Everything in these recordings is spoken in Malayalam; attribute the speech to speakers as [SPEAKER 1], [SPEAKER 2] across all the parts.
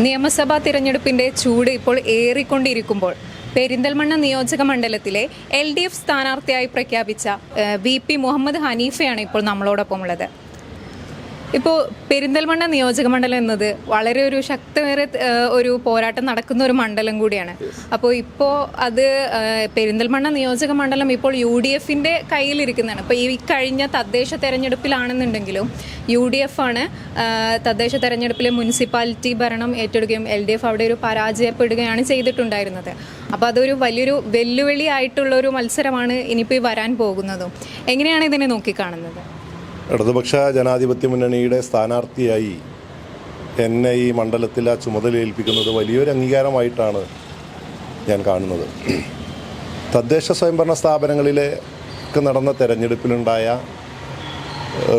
[SPEAKER 1] നിയമസഭാ തിരഞ്ഞെടുപ്പിന്റെ ചൂട് ഇപ്പോൾ ഏറിക്കൊണ്ടിരിക്കുമ്പോൾ പെരിന്തൽമണ്ണ നിയോജക മണ്ഡലത്തിലെ LDF സ്ഥാനാർത്ഥിയായി പ്രഖ്യാപിച്ച VP മുഹമ്മദ് ഹനീഫയാണ് ഇപ്പോൾ നമ്മളോടൊപ്പം ഉള്ളത്. ഇപ്പോൾ പെരിന്തൽമണ്ണ നിയോജക മണ്ഡലം എന്നത് വളരെ ഒരു ശക്തമേറിയ ഒരു പോരാട്ടം നടക്കുന്ന ഒരു മണ്ഡലം കൂടിയാണ്. അപ്പോൾ ഇപ്പോൾ അത് പെരിന്തൽമണ്ണ നിയോജക മണ്ഡലം ഇപ്പോൾ UDFന്റെ കയ്യിലിരിക്കുന്നതാണ്. ഇപ്പോൾ ഈ കഴിഞ്ഞ തദ്ദേശ തെരഞ്ഞെടുപ്പിലാണെന്നുണ്ടെങ്കിലും UDF ആണ് തദ്ദേശ തെരഞ്ഞെടുപ്പിലെ മുനിസിപ്പാലിറ്റി ഭരണം ഏറ്റെടുക്കുകയും LDF അവിടെ ഒരു പരാജയപ്പെടുകയാണ് ചെയ്തിട്ടുണ്ടായിരുന്നത്. അപ്പോൾ അതൊരു വലിയൊരു വെല്ലുവിളി ആയിട്ടുള്ള ഒരു മത്സരമാണ് ഇനിയിപ്പോൾ വരാൻ പോകുന്നതും. എങ്ങനെയാണ് ഇതിനെ നോക്കിക്കാണുന്നത്?
[SPEAKER 2] ഇടതുപക്ഷ ജനാധിപത്യ മുന്നണിയുടെ സ്ഥാനാർത്ഥിയായി എന്നെ ഈ മണ്ഡലത്തിൽ ആ ചുമതല ഏൽപ്പിക്കുന്നത് വലിയൊരു അംഗീകാരമായിട്ടാണ് ഞാൻ കാണുന്നത്. തദ്ദേശ സ്വയംഭരണ സ്ഥാപനങ്ങളിലേക്ക് നടന്ന തെരഞ്ഞെടുപ്പിലുണ്ടായ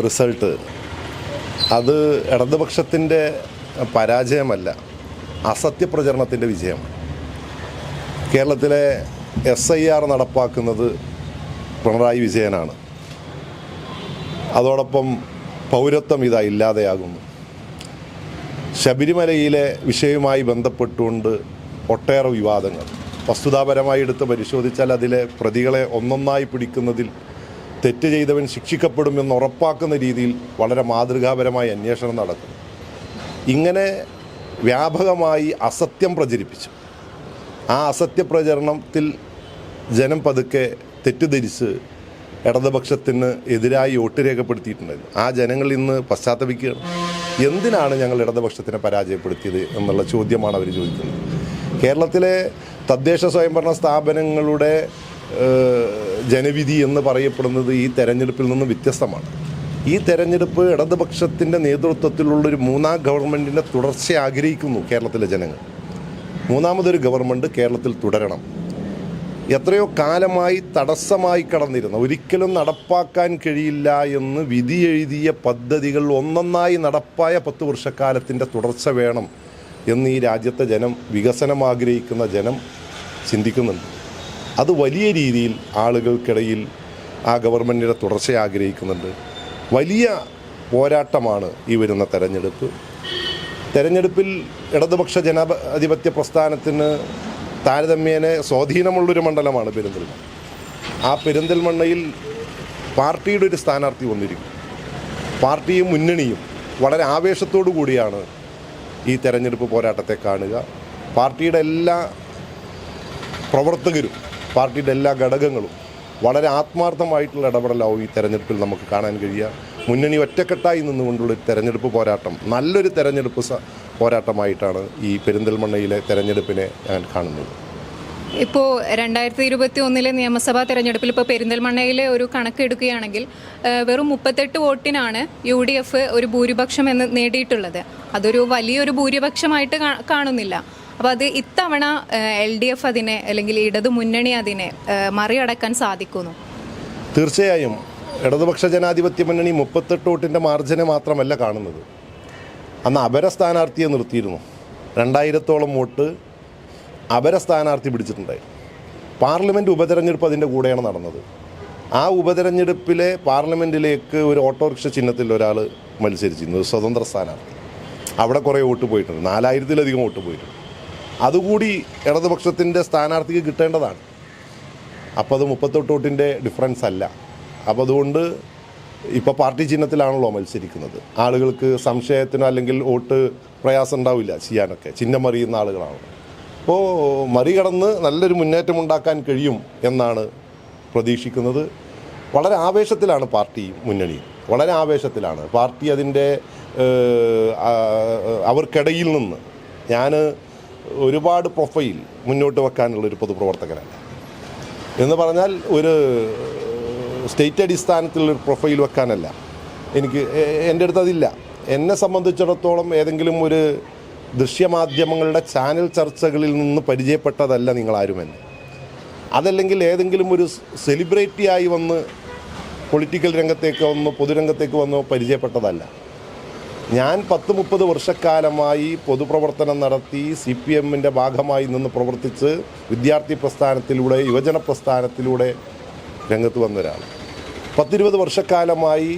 [SPEAKER 2] റിസൾട്ട് അത് ഇടതുപക്ഷത്തിൻ്റെ പരാജയമല്ല, അസത്യപ്രചരണത്തിൻ്റെ വിജയമാണ്. കേരളത്തിലെ SIR നടപ്പാക്കുന്നത് പിണറായി വിജയനാണ്. അതോടൊപ്പം പൗരത്വം ഇതാ ഇല്ലാതെയാകുന്നു. ശബരിമലയിലെ വിഷയവുമായി ബന്ധപ്പെട്ടുകൊണ്ട് ഒട്ടേറെ വിവാദങ്ങൾ വസ്തുതാപരമായി എടുത്ത് പരിശോധിച്ചാൽ അതിലെ പ്രതികളെ ഒന്നൊന്നായി പിടിക്കുന്നതിൽ തെറ്റ് ചെയ്തവൻ ശിക്ഷിക്കപ്പെടുമെന്ന് ഉറപ്പാക്കുന്ന രീതിയിൽ വളരെ മാതൃകാപരമായ അന്വേഷണം നടക്കുന്നു. ഇങ്ങനെ വ്യാപകമായി അസത്യം പ്രചരിപ്പിച്ചു. ആ അസത്യപ്രചരണത്തിൽ ജനം പതുക്കെ തെറ്റിദ്ധരിച്ച് ഇടതുപക്ഷത്തിന് എതിരായി വോട്ട് രേഖപ്പെടുത്തിയിട്ടുണ്ടായിരുന്നു. ആ ജനങ്ങൾ ഇന്ന് പശ്ചാത്തപിക്കുകയാണ്. എന്തിനാണ് ഞങ്ങൾ ഇടതുപക്ഷത്തിനെ പരാജയപ്പെടുത്തിയത് എന്നുള്ള ചോദ്യമാണ് അവർ ചോദിക്കുന്നത്. കേരളത്തിലെ തദ്ദേശ സ്വയംഭരണ സ്ഥാപനങ്ങളുടെ ജനവിധി എന്ന് പറയപ്പെടുന്നത് ഈ തെരഞ്ഞെടുപ്പിൽ നിന്ന് വ്യത്യസ്തമാണ്. ഈ തെരഞ്ഞെടുപ്പ് ഇടതുപക്ഷത്തിൻ്റെ നേതൃത്വത്തിലുള്ളൊരു മൂന്നാം ഗവൺമെൻറ്റിൻ്റെ തുടർച്ച ആഗ്രഹിക്കുന്നു കേരളത്തിലെ ജനങ്ങൾ. മൂന്നാമതൊരു ഗവൺമെൻറ് കേരളത്തിൽ തുടരണം. എത്രയോ കാലമായി തടസ്സമായി കടന്നിരുന്ന, ഒരിക്കലും നടപ്പാക്കാൻ കഴിയില്ല എന്ന് വിധി എഴുതിയ പദ്ധതികൾ ഒന്നൊന്നായി നടപ്പായ 10 വർഷക്കാലത്തിൻ്റെ തുടർച്ച വേണം എന്ന് ഈ രാജ്യത്തെ ജനം, വികസനം ആഗ്രഹിക്കുന്ന ജനം ചിന്തിക്കുന്നുണ്ട്. അത് വലിയ രീതിയിൽ ആളുകൾക്കിടയിൽ ആ ഗവൺമെൻറ്റിൻ്റെ തുടർച്ച ആഗ്രഹിക്കുന്നുണ്ട്. വലിയ പോരാട്ടമാണ് ഈ വരുന്ന തെരഞ്ഞെടുപ്പിൽ ഇടതുപക്ഷ ജനാധിപത്യ പ്രസ്ഥാനത്തിന് താരതമ്യേന സ്വാധീനമുള്ളൊരു മണ്ഡലമാണ് പെരിന്തൽമണ്ണ. ആ പെരിന്തൽമണ്ണയിൽ പാർട്ടിയുടെ ഒരു സ്ഥാനാർത്ഥി വന്നിരിക്കും. പാർട്ടിയും മുന്നണിയും വളരെ ആവേശത്തോടു കൂടിയാണ് ഈ തെരഞ്ഞെടുപ്പ് പോരാട്ടത്തെ കാണുക. പാർട്ടിയുടെ എല്ലാ പ്രവർത്തകരും, പാർട്ടിയുടെ എല്ലാ ഘടകങ്ങളും വളരെ ആത്മാർത്ഥമായിട്ടുള്ള ഇടപെടലാവും ഈ തെരഞ്ഞെടുപ്പിൽ നമുക്ക് കാണാൻ കഴിയുക. മുന്നണി ഒറ്റക്കെട്ടായി നിന്നുകൊണ്ടുള്ള തെരഞ്ഞെടുപ്പ് പോരാട്ടം നല്ലൊരു തെരഞ്ഞെടുപ്പ് പോരാട്ടമായിട്ടാണ് ഈ പെരിന്തൽമണ്ണയിലെ തെരഞ്ഞെടുപ്പിനെ ഞാൻ കാണുന്നത്.
[SPEAKER 1] ഇപ്പോൾ 2021 നിയമസഭാ തെരഞ്ഞെടുപ്പിൽ ഇപ്പോൾ പെരിന്തൽമണ്ണയിലെ ഒരു കണക്കെടുക്കുകയാണെങ്കിൽ വെറും 38 വോട്ടിനാണ് UDF ഒരു ഭൂരിപക്ഷം എന്ന് നേടിയിട്ടുള്ളത്. അതൊരു വലിയൊരു ഭൂരിപക്ഷമായിട്ട് കാണുന്നില്ല. അപ്പോൾ അത് ഇത്തവണ LDF അതിനെ, അല്ലെങ്കിൽ ഇടതു മുന്നണി അതിനെ മറികടക്കാൻ സാധിക്കുന്നു?
[SPEAKER 2] തീർച്ചയായും ഇടതുപക്ഷ ജനാധിപത്യ മുന്നണി 38 വോട്ടിൻ്റെ മാർജിനെ മാത്രമല്ല കാണുന്നത്. അന്ന് അപര സ്ഥാനാർത്ഥിയെ നിർത്തിയിരുന്നു. 2000-ഓളം വോട്ട് അപര സ്ഥാനാർത്ഥി പിടിച്ചിട്ടുണ്ടായി. പാർലമെൻറ്റ് ഉപതെരഞ്ഞെടുപ്പ് അതിൻ്റെ കൂടെയാണ് നടന്നത്. ആ ഉപതെരഞ്ഞെടുപ്പിലെ പാർലമെൻറ്റിലേക്ക് ഒരു ഓട്ടോറിക്ഷ ചിഹ്നത്തിൽ ഒരാൾ മത്സരിച്ചിരുന്നു, സ്വതന്ത്ര സ്ഥാനാർത്ഥി. അവിടെ കുറേ വോട്ട് പോയിട്ടുണ്ട്, 4000-ലധികം വോട്ട് പോയിട്ടുണ്ട്. അതുകൂടി ഇടതുപക്ഷത്തിൻ്റെ സ്ഥാനാർത്ഥിക്ക് കിട്ടേണ്ടതാണ്. അപ്പോൾ അത് 38 വോട്ടിൻ്റെ ഡിഫറൻസ് അല്ല. അപ്പോൾ അതുകൊണ്ട് ഇപ്പോൾ പാർട്ടി ചിഹ്നത്തിലാണല്ലോ മത്സരിക്കുന്നത്. ആളുകൾക്ക് സംശയത്തിനോ അല്ലെങ്കിൽ വോട്ട് പ്രയാസം ഉണ്ടാവില്ല ചെയ്യാനൊക്കെ. ചിഹ്നം അറിയുന്ന ആളുകളാണ്. അപ്പോൾ മറികടന്ന് നല്ലൊരു മുന്നേറ്റം ഉണ്ടാക്കാൻ കഴിയും എന്നാണ് പ്രതീക്ഷിക്കുന്നത്. വളരെ ആവേശത്തിലാണ് പാർട്ടി മുന്നണിയും, വളരെ ആവേശത്തിലാണ് പാർട്ടി. അതിൻ്റെ അവർക്കിടയിൽ നിന്ന് ഞാൻ ഒരുപാട് പ്രൊഫൈൽ മുന്നോട്ട് വെക്കാനുള്ളൊരു പൊതുപ്രവർത്തകനല്ല. എന്ന് പറഞ്ഞാൽ ഒരു സ്റ്റേറ്റ് അടിസ്ഥാനത്തിലുള്ളൊരു പ്രൊഫൈൽ വെക്കാനല്ല എനിക്ക്, എൻ്റെ അടുത്ത് അതില്ല. എന്നെ സംബന്ധിച്ചിടത്തോളം ഏതെങ്കിലും ഒരു ദൃശ്യമാധ്യമങ്ങളുടെ ചാനൽ ചർച്ചകളിൽ നിന്ന് പരിചയപ്പെട്ടതല്ല നിങ്ങളാരുമെന്ന്. അതല്ലെങ്കിൽ ഏതെങ്കിലും ഒരു സെലിബ്രിറ്റിയായി വന്ന് പൊളിറ്റിക്കൽ രംഗത്തേക്ക് വന്ന് പൊതുരംഗത്തേക്ക് വന്ന് പരിചയപ്പെട്ടതല്ല. ഞാൻ 10-30 വർഷക്കാലമായി പൊതുപ്രവർത്തനം നടത്തി CPMൻ്റെ ഭാഗമായി നിന്ന് പ്രവർത്തിച്ച് വിദ്യാർത്ഥി പ്രസ്ഥാനത്തിലൂടെ, യുവജന പ്രസ്ഥാനത്തിലൂടെ രംഗത്ത് വന്ന ഒരാൾ. 10-20 വർഷക്കാലമായി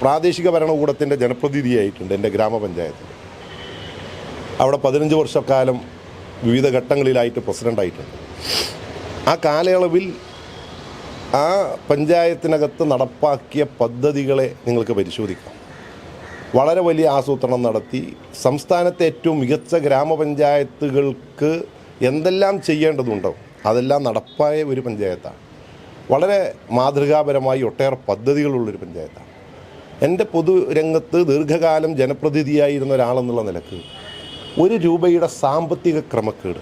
[SPEAKER 2] പ്രാദേശിക ഭരണകൂടത്തിൻ്റെ ജനപ്രതിനിധിയായിട്ടുണ്ട് എൻ്റെ ഗ്രാമപഞ്ചായത്തിൽ. അവിടെ 15 വർഷക്കാലം വിവിധ ഘട്ടങ്ങളിലായിട്ട് പ്രസിഡൻ്റായിട്ടുണ്ട്. ആ കാലയളവിൽ ആ പഞ്ചായത്തിനകത്ത് നടപ്പാക്കിയ പദ്ധതികളെ നിങ്ങൾക്ക് പരിശോധിക്കാം. വളരെ വലിയ ആസൂത്രണം നടത്തി സംസ്ഥാനത്തെ ഏറ്റവും മികച്ച ഗ്രാമപഞ്ചായത്തുകൾക്ക് എന്തെല്ലാം ചെയ്യേണ്ടതുണ്ടോ അതെല്ലാം നടപ്പായ ഒരു പഞ്ചായത്താണ്. വളരെ മാതൃകാപരമായി ഒട്ടേറെ പദ്ധതികളുള്ളൊരു പഞ്ചായത്താണ്. എൻ്റെ പൊതുരംഗത്ത് ദീർഘകാലം ജനപ്രതിനിധിയായിരുന്ന ഒരാളെന്നുള്ള നിലക്ക് 1 രൂപയുടെ സാമ്പത്തിക ക്രമക്കേട്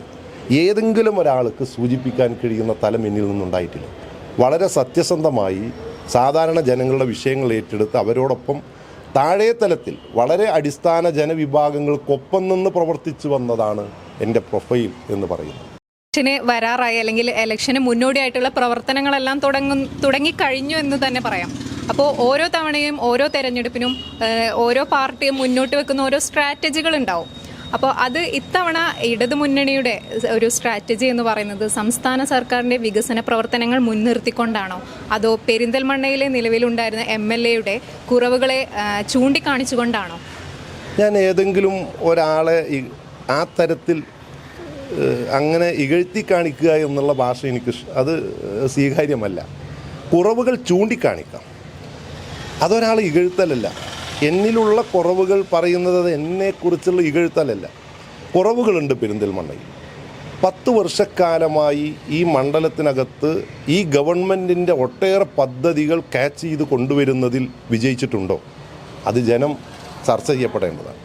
[SPEAKER 2] ഏതെങ്കിലും ഒരാൾക്ക് സൂചിപ്പിക്കാൻ കഴിയുന്ന തലം എന്നിൽ നിന്നുണ്ടായിട്ടില്ല. വളരെ സത്യസന്ധമായി സാധാരണ ജനങ്ങളുടെ വിഷയങ്ങൾ ഏറ്റെടുത്ത് അവരോടൊപ്പം താഴെ തലത്തിൽ വളരെ അടിസ്ഥാന ജനവിഭാഗങ്ങൾക്കൊപ്പം നിന്ന് പ്രവർത്തിച്ചു വന്നതാണ് എൻ്റെ പ്രൊഫൈൽ എന്ന് പറയുന്നത്.
[SPEAKER 1] ഇലക്ഷന് വരാറായി അല്ലെങ്കിൽ ഇലക്ഷന് മുന്നോടിയായിട്ടുള്ള പ്രവർത്തനങ്ങളെല്ലാം തുടങ്ങിക്കഴിഞ്ഞു എന്ന് തന്നെ പറയാം. അപ്പോൾ ഓരോ തവണയും ഓരോ തെരഞ്ഞെടുപ്പിനും ഓരോ പാർട്ടിയും മുന്നോട്ട് വെക്കുന്ന ഓരോ സ്ട്രാറ്റജികൾ ഉണ്ടാവും. അപ്പോൾ അത് ഇത്തവണ ഇടതുമുന്നണിയുടെ ഒരു സ്ട്രാറ്റജി എന്ന് പറയുന്നത് സംസ്ഥാന സർക്കാരിൻ്റെ വികസന പ്രവർത്തനങ്ങൾ മുൻനിർത്തിക്കൊണ്ടാണോ അതോ പെരിന്തൽമണ്ണയിലെ നിലവിലുണ്ടായിരുന്ന MLAയുടെ കുറവുകളെ ചൂണ്ടിക്കാണിച്ചുകൊണ്ടാണോ?
[SPEAKER 2] ഞാൻ ഏതെങ്കിലും ഒരാളെ ആ തരത്തിൽ അങ്ങനെ ഇകഴ്ത്തി കാണിക്കുക എന്നുള്ള ഭാഷ എനിക്ക് അത് സ്വീകാര്യമല്ല. കുറവുകൾ ചൂണ്ടിക്കാണിക്കാം, അതൊരാൾ ഇകഴ്ത്തലല്ല. എന്നിലുള്ള കുറവുകൾ പറയുന്നത് അത് എന്നെക്കുറിച്ചുള്ള ഇകഴ്ത്തലല്ല. കുറവുകളുണ്ട് പെരിന്തൽമണ്ണയിൽ. 10 വർഷക്കാലമായി ഈ മണ്ഡലത്തിനകത്ത് ഈ ഗവൺമെൻറ്റിൻ്റെ ഒട്ടേറെ പദ്ധതികൾ ക്യാച്ച് ചെയ്ത് കൊണ്ടുവരുന്നതിൽ വിജയിച്ചിട്ടുണ്ടോ? അത് ജനം ചർച്ച ചെയ്യപ്പെടേണ്ടതാണ്.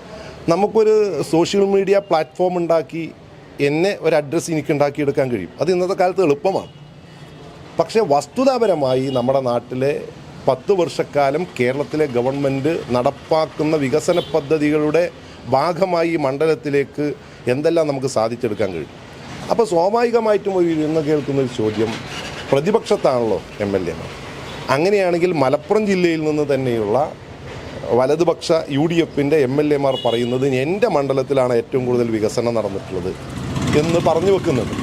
[SPEAKER 2] നമുക്കൊരു സോഷ്യൽ മീഡിയ പ്ലാറ്റ്ഫോം ഉണ്ടാക്കി എന്നെ ഒരു അഡ്രസ്സ് എനിക്ക് ഉണ്ടാക്കിയെടുക്കാൻ കഴിയും. അത് ഇന്നത്തെ കാലത്ത് എളുപ്പമാണ്. പക്ഷേ വസ്തുതാപരമായി നമ്മുടെ നാട്ടിലെ 10 വർഷക്കാലം കേരളത്തിലെ ഗവൺമെൻറ് നടപ്പാക്കുന്ന വികസന പദ്ധതികളുടെ ഭാഗമായി ഈ മണ്ഡലത്തിലേക്ക് എന്തെല്ലാം നമുക്ക് സാധിച്ചെടുക്കാൻ കഴിയും. അപ്പോൾ സ്വാഭാവികമായിട്ടും ഇന്ന് കേൾക്കുന്നൊരു ചോദ്യം, പ്രതിപക്ഷത്താണല്ലോ MLA. അങ്ങനെയാണെങ്കിൽ മലപ്പുറം ജില്ലയിൽ നിന്ന് തന്നെയുള്ള വലതുപക്ഷ UDFൻ്റെ MLAമാർ പറയുന്നത് എൻ്റെ മണ്ഡലത്തിലാണ് ഏറ്റവും കൂടുതൽ വികസനം നടന്നിട്ടുള്ളത് എന്ന് പറഞ്ഞു വെക്കുന്നുണ്ട്.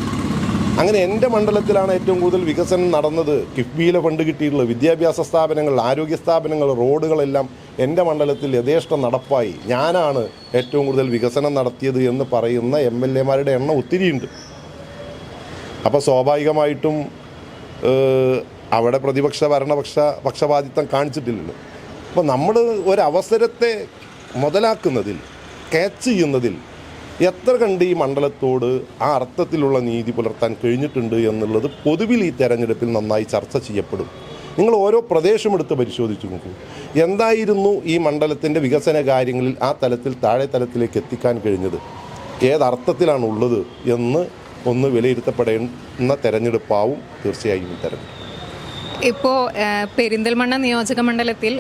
[SPEAKER 2] അങ്ങനെ എൻ്റെ മണ്ഡലത്തിലാണ് ഏറ്റവും കൂടുതൽ വികസനം നടന്നത്, കിഫ്ബിയിലെ ഫണ്ട് കിട്ടിയിട്ടുള്ളത്, വിദ്യാഭ്യാസ സ്ഥാപനങ്ങൾ, ആരോഗ്യ സ്ഥാപനങ്ങൾ, റോഡുകളെല്ലാം എൻ്റെ മണ്ഡലത്തിൽ യഥേഷ്ടം നടപ്പായി, ഞാനാണ് ഏറ്റവും കൂടുതൽ വികസനം നടത്തിയത് എന്ന് പറയുന്ന MLAമാരുടെ എണ്ണം ഒത്തിരിയുണ്ട്. അപ്പോൾ സ്വാഭാവികമായിട്ടും അവിടെ പ്രതിപക്ഷ ഭരണപക്ഷ പക്ഷപാതിത്വം കാണിച്ചിട്ടില്ലല്ലോ. അപ്പോൾ നമ്മൾ ഒരവസരത്തെ മുതലാക്കുന്നതിൽ, ക്യാച്ച് ചെയ്യുന്നതിൽ എത്ര കണ്ട് ഈ മണ്ഡലത്തോട് ആ അർത്ഥത്തിലുള്ള നീതി പുലർത്താൻ കഴിഞ്ഞിട്ടുണ്ട് എന്നുള്ളത് പൊതുവിൽ ഈ തെരഞ്ഞെടുപ്പിൽ നന്നായി ചർച്ച ചെയ്യപ്പെടും. നിങ്ങൾ ഓരോ പ്രദേശം എടുത്ത് പരിശോധിച്ച് നോക്കൂ. എന്തായിരുന്നു ഈ മണ്ഡലത്തിൻ്റെ വികസന കാര്യങ്ങളിൽ ആ തലത്തിൽ താഴെ തലത്തിലേക്ക് എത്തിക്കാൻ കഴിഞ്ഞത്, ഏതർത്ഥത്തിലാണ് ഉള്ളത് എന്ന് ഒന്ന് വിലയിരുത്തപ്പെടേണ്ട തെരഞ്ഞെടുപ്പാവും തീർച്ചയായും ഈ തെരഞ്ഞെടുപ്പ്.
[SPEAKER 1] ഇപ്പോൾ പെരിന്തൽമണ്ണ നിയോജക മണ്ഡലത്തിൽ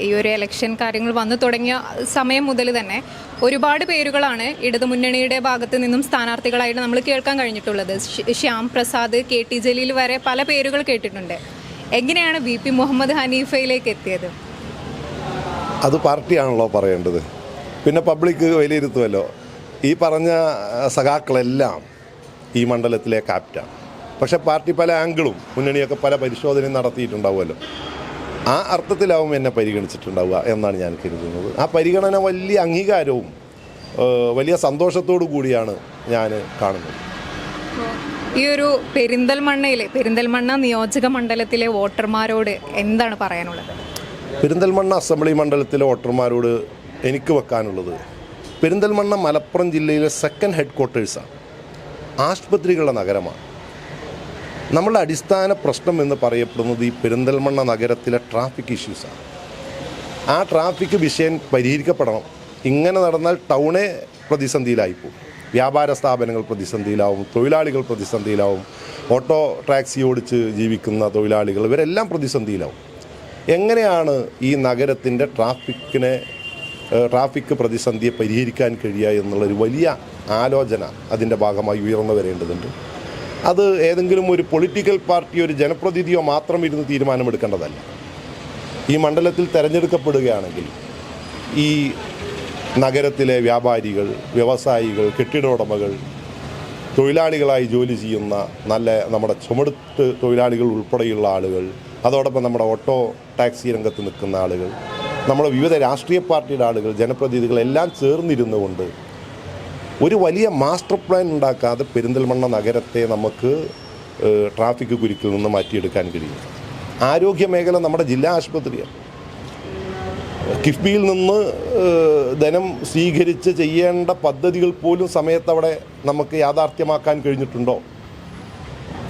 [SPEAKER 1] ഈ ഒരു ഇലക്ഷൻ കാര്യങ്ങൾ വന്നു തുടങ്ങിയ സമയം മുതൽ തന്നെ ഒരുപാട് പേരുകളാണ് ഇടതുമുന്നണിയുടെ ഭാഗത്ത് നിന്നും സ്ഥാനാർത്ഥികളായിട്ട് നമ്മൾ കേൾക്കാൻ കഴിഞ്ഞിട്ടുള്ളത്. ശ്യാം പ്രസാദ്, KT ജലീൽ വരെ പല പേരുകൾ കേട്ടിട്ടുണ്ട്. എങ്ങനെയാണ് VP മുഹമ്മദ് ഹനീഫയിലേക്ക് എത്തിയത്?
[SPEAKER 2] അത് പാർട്ടിയാണല്ലോ പറയേണ്ടത്, പിന്നെ പബ്ലിക് വിലയിരുത്തുമല്ലോ. ഈ പറഞ്ഞ സഖാക്കളെല്ലാം ഈ മണ്ഡലത്തിലെ ക്യാപ്റ്റാണ്. പക്ഷേ പാർട്ടി പല ആംഗിളും മുന്നണിയൊക്കെ പല പരിശോധനയും നടത്തിയിട്ടുണ്ടാവുമല്ലോ. ആ അർത്ഥത്തിലാവും എന്നെ പരിഗണിച്ചിട്ടുണ്ടാവുക എന്നാണ് ഞാൻ കരുതുന്നത്. ആ പരിഗണന വലിയ അംഗീകാരവും വലിയ സന്തോഷത്തോടു കൂടിയാണ് ഞാൻ കാണുന്നത്.
[SPEAKER 1] ഈ ഒരു പെരിന്തൽമണ്ണ നിയോജക മണ്ഡലത്തിലെ വോട്ടർമാരോട് എന്താണ് പറയാനുള്ളത്?
[SPEAKER 2] പെരിന്തൽമണ്ണ അസംബ്ലി മണ്ഡലത്തിലെ വോട്ടർമാരോട് എനിക്ക് വെക്കാനുള്ളത്, പെരിന്തൽമണ്ണ മലപ്പുറം ജില്ലയിലെ സെക്കൻഡ് ഹെഡ് ക്വാർട്ടേഴ്സാണ്, ആശുപത്രികളുടെ നഗരമാണ്. നമ്മളുടെ അടിസ്ഥാന പ്രശ്നം എന്ന് പറയപ്പെടുന്നത് ഈ പെരിന്തൽമണ്ണ നഗരത്തിലെ ട്രാഫിക് ഇഷ്യൂസാണ്. ആ ട്രാഫിക് വിഷയം പരിഹരിക്കപ്പെടണം. ഇങ്ങനെ നടന്നാൽ ടൗണേ പ്രതിസന്ധിയിലായിപ്പോകും, വ്യാപാര സ്ഥാപനങ്ങൾ പ്രതിസന്ധിയിലാവും, തൊഴിലാളികൾ പ്രതിസന്ധിയിലാവും, ഓട്ടോ ടാക്സി ഓടിച്ച് ജീവിക്കുന്ന തൊഴിലാളികൾ, ഇവരെല്ലാം പ്രതിസന്ധിയിലാവും. എങ്ങനെയാണ് ഈ നഗരത്തിൻ്റെ ട്രാഫിക് പ്രതിസന്ധിയെ പരിഹരിക്കാൻ കഴിയുക എന്നുള്ളൊരു വലിയ ആലോചന അതിൻ്റെ ഭാഗമായി ഉയർന്നു വരേണ്ടതുണ്ട്. അത് ഏതെങ്കിലും ഒരു പൊളിറ്റിക്കൽ പാർട്ടിയോ ഒരു ജനപ്രതിനിധിയോ മാത്രം ഇരുന്ന് തീരുമാനമെടുക്കേണ്ടതല്ല. ഈ മണ്ഡലത്തിൽ തിരഞ്ഞെടുക്കപ്പെടുകയാണെങ്കിൽ ഈ നഗരത്തിലെ വ്യാപാരികൾ, വ്യവസായികൾ, കെട്ടിട ഉടമകൾ, തൊഴിലാളികളായി ജോലി ചെയ്യുന്ന നമ്മുടെ ചുമടുത്ത് തൊഴിലാളികൾ ഉൾപ്പെടെയുള്ള ആളുകൾ, അതോടൊപ്പം നമ്മുടെ ഓട്ടോ ടാക്സി രംഗത്ത് നിൽക്കുന്ന ആളുകൾ, നമ്മുടെ വിവിധ രാഷ്ട്രീയ പാർട്ടിയുടെ ആളുകൾ, ജനപ്രതിനിധികൾ എല്ലാം ചേർന്നിരുന്നുകൊണ്ട് ഒരു വലിയ മാസ്റ്റർ പ്ലാൻ ഉണ്ടാക്കാതെ പെരിന്തൽമണ്ണ നഗരത്തെ നമുക്ക് ട്രാഫിക് കുരുക്കിൽ നിന്ന് മാറ്റിയെടുക്കാൻ കഴിയും. ആരോഗ്യ മേഖല നമ്മുടെ ജില്ലാ ആശുപത്രിയാണ്. കിഫ്ബിയിൽ നിന്ന് ധനം സ്വീകരിച്ച് ചെയ്യേണ്ട പദ്ധതികൾ പോലും സമയത്തവിടെ നമുക്ക് യാഥാർത്ഥ്യമാക്കാൻ കഴിഞ്ഞിട്ടുണ്ടോ?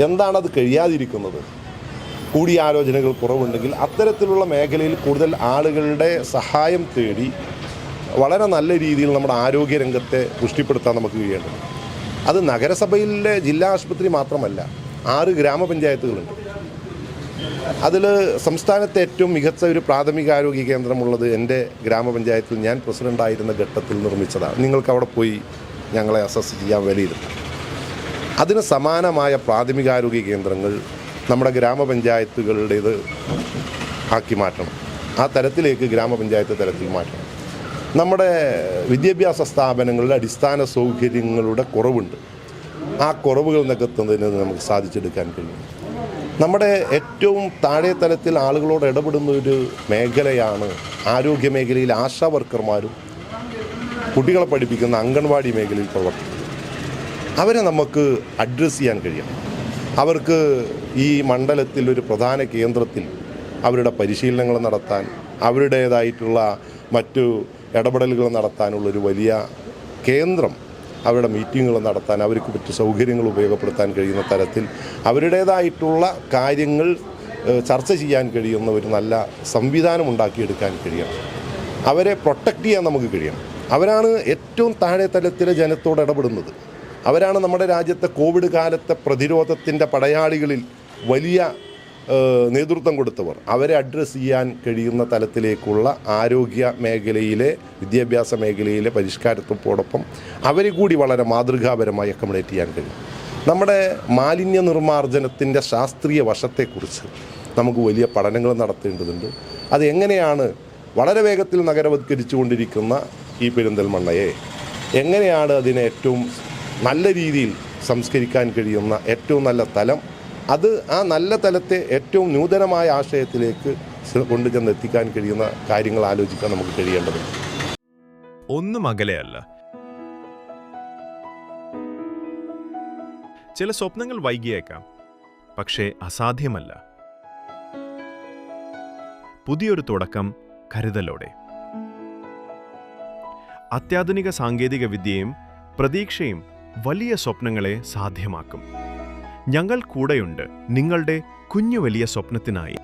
[SPEAKER 2] എന്താണത് കഴിയാതിരിക്കുന്നത്? കൂടിയാലോചനകൾ കുറവുണ്ടെങ്കിൽ അത്തരത്തിലുള്ള മേഖലയിൽ കൂടുതൽ ആളുകളുടെ സഹായം തേടി വളരെ നല്ല രീതിയിൽ നമ്മുടെ ആരോഗ്യരംഗത്തെ പുഷ്ടിപ്പെടുത്താൻ നമുക്ക് കഴിയേണ്ടത്. അത് നഗരസഭയിലെ ജില്ലാ ആശുപത്രി മാത്രമല്ല, 6 ഗ്രാമപഞ്ചായത്തുകളുണ്ട്. അതിൽ സംസ്ഥാനത്തെ ഏറ്റവും മികച്ച ഒരു പ്രാഥമികാരോഗ്യ കേന്ദ്രമുള്ളത് എൻ്റെ ഗ്രാമപഞ്ചായത്തിൽ ഞാൻ പ്രസിഡൻ്റായിരുന്ന ഘട്ടത്തിൽ നിർമ്മിച്ചതാണ്. നിങ്ങൾക്ക് അവിടെ പോയി ഞങ്ങളെ അസസ് ചെയ്യാൻ വിലയിരുത്താം. അതിന് സമാനമായ പ്രാഥമികാരോഗ്യ കേന്ദ്രങ്ങൾ നമ്മുടെ ഗ്രാമപഞ്ചായത്തുകളുടേത് ആക്കി മാറ്റണം. ആ തരത്തിലേക്ക് ഗ്രാമപഞ്ചായത്ത് തലത്തിൽ മാറ്റണം. നമ്മുടെ വിദ്യാഭ്യാസ സ്ഥാപനങ്ങളുടെ അടിസ്ഥാന സൗകര്യങ്ങളുടെ കുറവുണ്ട്. ആ കുറവുകൾ നികത്തുന്നതിന് നമുക്ക് സാധിച്ചെടുക്കാൻ കഴിയും. നമ്മുടെ ഏറ്റവും താഴെ തലത്തിൽ ആളുകളോട് ഇടപെടുന്ന ഒരു മേഖലയാണ് ആരോഗ്യ മേഖലയിൽ ആശാ വർക്കർമാരും കുട്ടികളെ പഠിപ്പിക്കുന്ന അംഗൻവാടി മേഖലയിൽ പ്രവർത്തിക്കുന്നത്. അവരെ നമുക്ക് അഡ്രസ്സ് ചെയ്യാൻ കഴിയണം. അവർക്ക് ഈ മണ്ഡലത്തിൽ ഒരു പ്രധാന കേന്ദ്രത്തിൽ അവരുടെ പരിശീലനങ്ങൾ നടത്താൻ, അവരുടേതായിട്ടുള്ള മറ്റു ഇടപെടലുകൾ നടത്താനുള്ളൊരു വലിയ കേന്ദ്രം, അവരുടെ മീറ്റിങ്ങുകൾ നടത്താൻ, അവർക്ക് പറ്റിയ സൗകര്യങ്ങൾ ഉപയോഗപ്പെടുത്താൻ കഴിയുന്ന തരത്തിൽ അവരുടേതായിട്ടുള്ള കാര്യങ്ങൾ ചർച്ച ചെയ്യാൻ കഴിയുന്ന ഒരു നല്ല സംവിധാനം ഉണ്ടാക്കിയെടുക്കാൻ കഴിയണം. അവരെ പ്രൊട്ടക്റ്റ് ചെയ്യാൻ നമുക്ക് കഴിയണം. അവരാണ് ഏറ്റവും താഴെ തലത്തിലെ ജനത്തോട് ഇടപെടുന്നത്. അവരാണ് നമ്മുടെ രാജ്യത്തെ കോവിഡ് കാലത്തെ പ്രതിരോധത്തിൻ്റെ പടയാളികളിൽ വലിയ നേതൃത്വം കൊടുത്തവർ. അവരെ അഡ്രസ്സ് ചെയ്യാൻ കഴിയുന്ന തലത്തിലേക്കുള്ള ആരോഗ്യ മേഖലയിലെ, വിദ്യാഭ്യാസ മേഖലയിലെ പരിഷ്കാരത്തോടൊപ്പം അവരെ കൂടി വളരെ മാതൃകാപരമായി അക്കോമഡേറ്റ് ചെയ്യാൻ കഴിയും. നമ്മുടെ മാലിന്യ നിർമ്മാർജ്ജനത്തിൻ്റെ ശാസ്ത്രീയ വശത്തെക്കുറിച്ച് നമുക്ക് വലിയ പഠനങ്ങൾ നടത്തേണ്ടതുണ്ട്. അത് എങ്ങനെയാണ് വളരെ വേഗത്തിൽ നഗരവത്കരിച്ചുകൊണ്ടിരിക്കുന്ന ഈ പെരിന്തൽമണ്ണയെ എങ്ങനെയാണ് അതിനെ ഏറ്റവും നല്ല രീതിയിൽ സംസ്കരിക്കാൻ കഴിയുന്ന ഏറ്റവും നല്ല തലം, അത് ആ നല്ല തലത്തെ ഏറ്റവും നൂതനമായ ആശയത്തിലേക്ക് കൊണ്ടുചെന്ന് എത്തിക്കാൻ കഴിയുന്ന കാര്യങ്ങൾ ആലോചിക്കാൻ നമുക്ക് കഴിയേണ്ടതുണ്ട്.
[SPEAKER 3] ഒന്നും അകലെയല്ല. ചില സ്വപ്നങ്ങൾ വൈകിയേക്കാം, പക്ഷേ അസാധ്യമല്ല. പുതിയൊരു തുടക്കം കരുതലോടെ. അത്യാധുനിക സാങ്കേതിക വിദ്യയും പ്രതീക്ഷയും വലിയ സ്വപ്നങ്ങളെ സാധ്യമാക്കും. ഞങ്ങൾ കൂടെയുണ്ട് നിങ്ങളുടെ കുഞ്ഞു വലിയ സ്വപ്നത്തിനായി.